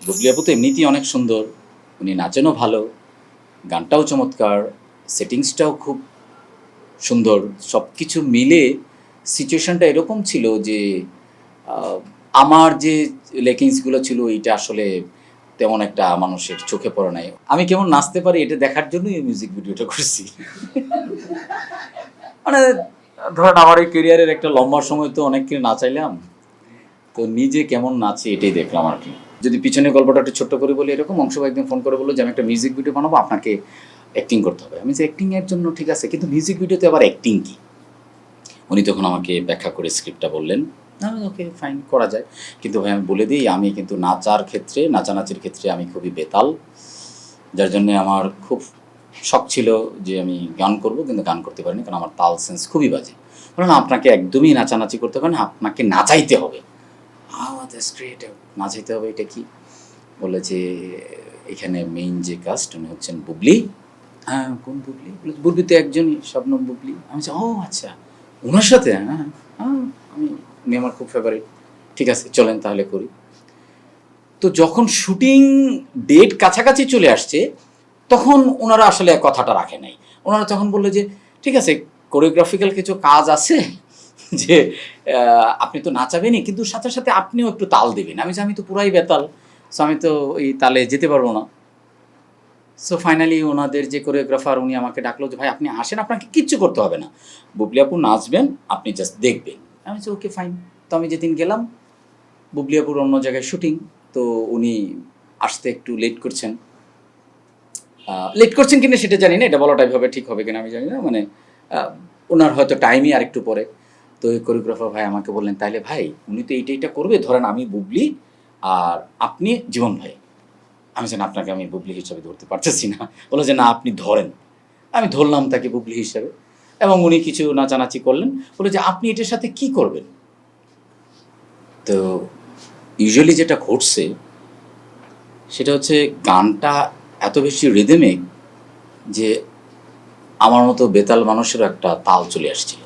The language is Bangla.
বুবলি আপু তো এমনিতেই অনেক সুন্দর, উনি নাচেনও ভালো, গানটাও চমৎকার, সেটিংসটাও খুব সুন্দর। সব কিছু মিলে সিচুয়েশনটা এরকম ছিল যে আহ, আমার যে লেকিংসগুলো ছিল এইটা আসলে তেমন একটা মানুষের চোখে পড়ে নাই। আমি কেমন নাচতে পারি এটা দেখার জন্যই এই মিউজিক ভিডিওটা করছি। মানে ধরেন আমার এই কেরিয়ারের একটা লম্বা সময় তো অনেককে নাচাইলাম, তো নিজে কেমন নাচি এটাই দেখলাম আর কি। যদি পিছনের গল্পটা একটু ছোট্ট করে বলি, এরকম অংশ একদিন ফোন করে বললো যে আমি একটা মিউজিক ভিডিও বানাবো, আপনাকে অ্যাক্টিং করতে হবে। আমি যে অ্যাক্টিংয়ের জন্য ঠিক আছে, কিন্তু মিউজিক ভিডিওতে আবার অ্যাক্টিং কী? উনি তখন আমাকে ব্যাখ্যা করে স্ক্রিপ্টটা বললেন। আমি ওকে ফাইন করা যায়, কিন্তু ভাই আমি বলে দিই আমি কিন্তু নাচার ক্ষেত্রে, নাচানাচির ক্ষেত্রে আমি খুবই বেতাল, যার জন্যে আমার খুব শখ ছিল যে আমি গান করব, কিন্তু গান করতে পারিনি কারণ আমার তাল সেন্স খুবই বাজে। বললাম আপনাকে একদমই নাচানাচি করতে পারেন, আপনাকে নাচাইতে হবে। দ্যাটস গ্রেট, নাচাইতে হবে এটা কি? বলে যে এখানে মেইন যে কাস্ট উনি হচ্ছেন বুবলি। হ্যাঁ, কোন বুবলি? বলে বুবলি তো একজনই, শবনম বুবলি। আমি বলছি ও আচ্ছা, ওনার সাথে? হ্যাঁ হ্যাঁ, উনি আমার খুব ফেভারিট। ঠিক আছে চলেন তাহলে করি। তো যখন শুটিং ডেট কাছাকাছি চলে আসছে, তখন ওনারা আসলে কথাটা রাখে নাই। ওনারা তখন বললো যে ঠিক আছে, কোরিওগ্রাফিক্যাল কিছু কাজ আছে, যে আপনি তো নাচাবেনই, কিন্তু সাথে সাথে আপনিও একটু তাল দেবেন। আমি তো পুরাই বেতাল, সো আমি তো এই তালে যেতে পারবো না। সো ফাইনালি ওনাদের যে কোরিওগ্রাফার উনি আমাকে ডাকলো যে ভাই আপনি আসেন, আপনাকে কিচ্ছু করতে হবে না, বুবলি আপু নাচবেন, আপনি জাস্ট দেখবেন। আমি বলছি ওকে ফাইন। তো আমি যেদিন গেলাম, বুবলি আপুর অন্য জায়গায় শুটিং, তো উনি আসতে একটু লেট করছেন। লেট করছেন কিনা সেটা জানি না, এটা বলাটা এভাবে ঠিক হবে কিনা আমি জানি না, মানে ওনার হয়তো টাইমই আরেকটু পরে। তো ওই কোরিওগ্রাফার ভাই আমাকে বললেন তাহলে ভাই উনি তো এইটা করবে, ধরেন আমি বুবলি আর আপনি জীবন ভাই। আমি জানি আপনাকে আমি বুবলি হিসাবে ধরতে পারতেছি না। বললো যে না আপনি ধরেন। আমি ধরলাম তাকে বুবলি হিসাবে, এবং উনি কিছু নাচানাচি করলেন। বলে যে আপনি এটার সাথে কি করবেন? তো ইউজুয়ালি যেটা ঘটছে সেটা হচ্ছে গানটা এত বেশি রিদমিক যে আমার মতো বেতাল মানুষেরও একটা তাল চলে আসছিল।